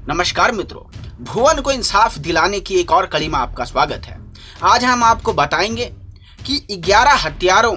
नमस्कार मित्रों, भुवन को इंसाफ दिलाने की एक और कड़ी में आपका स्वागत है। आज हम आपको बताएंगे कि 11 हत्यारों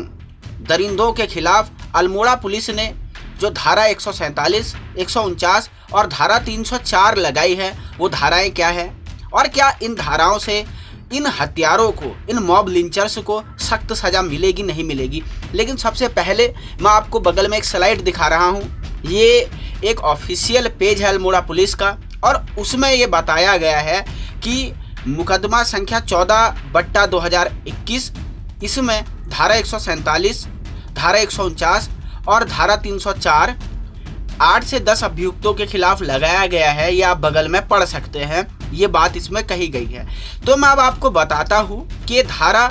दरिंदों के खिलाफ अल्मोड़ा पुलिस ने जो धारा 147, 149 और धारा 304 लगाई है वो धाराएं क्या है और क्या इन धाराओं से इन हत्यारों को, इन मॉब लिंचर्स को सख्त सज़ा मिलेगी नहीं मिलेगी। लेकिन सबसे पहले मैं आपको बगल में एक स्लाइड दिखा रहा हूँ। ये एक ऑफिशियल पेज है अल्मोड़ा पुलिस का और उसमें ये बताया गया है कि मुकदमा संख्या 14/2021 इसमें धारा 147, धारा 149 और धारा 304 8 से 10 अभियुक्तों के खिलाफ लगाया गया है। ये आप बगल में पढ़ सकते हैं, ये बात इसमें कही गई है। तो मैं अब आपको बताता हूँ कि धारा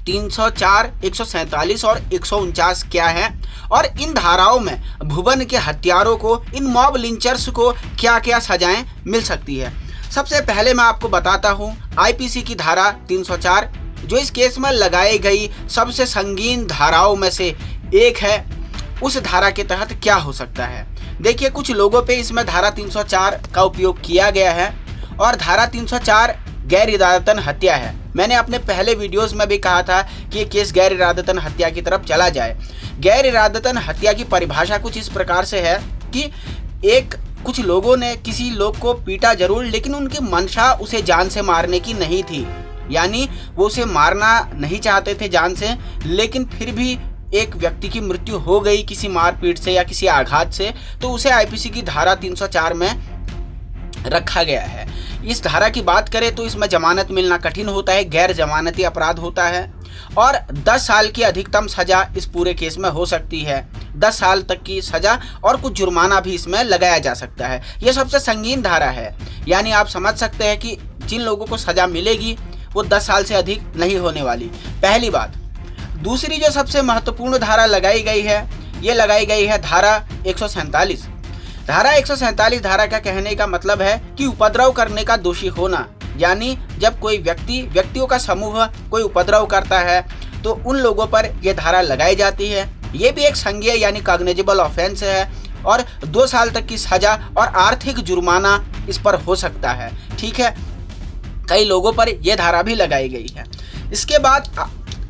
304, 147 और 149 क्या है और इन धाराओं में भुवन के हत्यारों को, इन मॉब लिंचर्स को क्या क्या सजाएं मिल सकती है। सबसे पहले मैं आपको बताता हूं आईपीसी की धारा 304 जो इस केस में लगाई गई सबसे संगीन धाराओं में से एक है। उस धारा के तहत क्या हो सकता है, देखिए कुछ लोगों पे इसमें धारा 304 का उपयोग किया गया है और धारा 304 गैर इरादतन हत्या है। मैंने अपने पहले वीडियोस में भी कहा था कि ये केस गैर इरादतन हत्या की तरफ चला जाए। गैर इरादतन हत्या की परिभाषा कुछ इस प्रकार से है कि कुछ लोगों ने किसी लोग को पीटा जरूर, लेकिन उनकी मंशा उसे जान से मारने की नहीं थी, यानी वो उसे मारना नहीं चाहते थे जान से, लेकिन फिर भी एक व्यक्ति की मृत्यु हो गई किसी मारपीट से या किसी आघात से, तो उसे आईपीसी की धारा 304 में रखा गया है। इस धारा की बात करें तो इसमें जमानत मिलना कठिन होता है, गैर जमानती अपराध होता है और 10 साल की अधिकतम सजा इस पूरे केस में हो सकती है। 10 साल तक की सजा और कुछ जुर्माना भी इसमें लगाया जा सकता है। यह सबसे संगीन धारा है, यानी आप समझ सकते हैं कि जिन लोगों को सजा मिलेगी वो 10 साल से अधिक नहीं होने वाली, पहली बात। दूसरी जो सबसे महत्वपूर्ण धारा लगाई गई है, ये लगाई गई है धारा 147। धारा 147 धारा का कहने का मतलब है कि उपद्रव करने का दोषी होना, यानी जब कोई व्यक्तियों का समूह कोई उपद्रव करता है तो उन लोगों पर यह धारा लगाई जाती है। ये भी एक संज्ञेय यानी कॉग्निजेबल ऑफेंस है और 2 साल तक की सजा और आर्थिक जुर्माना इस पर हो सकता है। ठीक है, कई लोगों पर यह धारा भी लगाई गई है। इसके बाद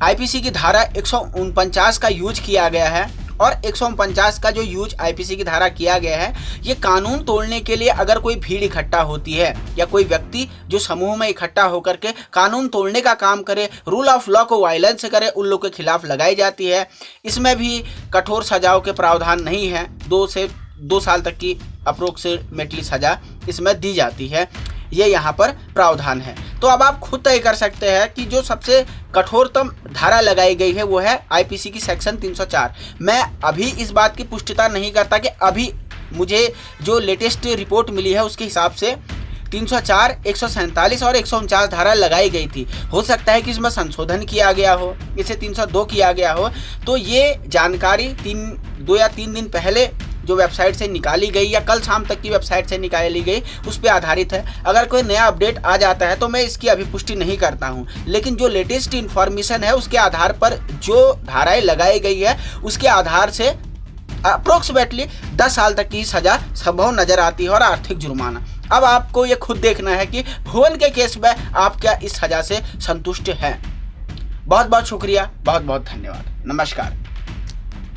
आईपीसी की धारा 149 का यूज किया गया है और 149 का जो यूज आईपीसी की धारा किया गया है, ये कानून तोड़ने के लिए अगर कोई भीड़ इकट्ठा होती है या कोई व्यक्ति जो समूह में इकट्ठा होकर के कानून तोड़ने का काम करे, रूल ऑफ लॉ को वायलेंस करे, उन लोगों के खिलाफ लगाई जाती है। इसमें भी कठोर सजाओं के प्रावधान नहीं है, 2 साल तक की अप्रोक्सीमेटली सजा इसमें दी जाती है, ये यहाँ पर प्रावधान है। तो अब आप खुद तय कर सकते हैं कि जो सबसे कठोरतम धारा लगाई गई है वो है आईपीसी की सेक्शन 304। मैं अभी इस बात की पुष्टिता नहीं करता कि अभी मुझे जो लेटेस्ट रिपोर्ट मिली है उसके हिसाब से 304, 147 और 149 धारा लगाई गई थी। हो सकता है कि इसमें संशोधन किया गया हो, इसे 302 किया गया हो। तो ये जानकारी 2 या 3 दिन पहले जो वेबसाइट से निकाली गई या कल शाम तक की वेबसाइट से निकाली गई उस पर आधारित है। अगर कोई नया अपडेट आ जाता है तो मैं इसकी अभी पुष्टि नहीं करता हूं, लेकिन जो लेटेस्ट इन्फॉर्मेशन है उसके आधार पर जो धाराएं लगाई गई है उसके आधार से अप्रोक्सीमेटली 10 साल तक की सजा संभव नजर आती है और आर्थिक जुर्माना। अब आपको ये खुद देखना है कि भुवन के केस में आप क्या इस सजा से संतुष्ट हैं। बहुत बहुत शुक्रिया, बहुत बहुत धन्यवाद, नमस्कार।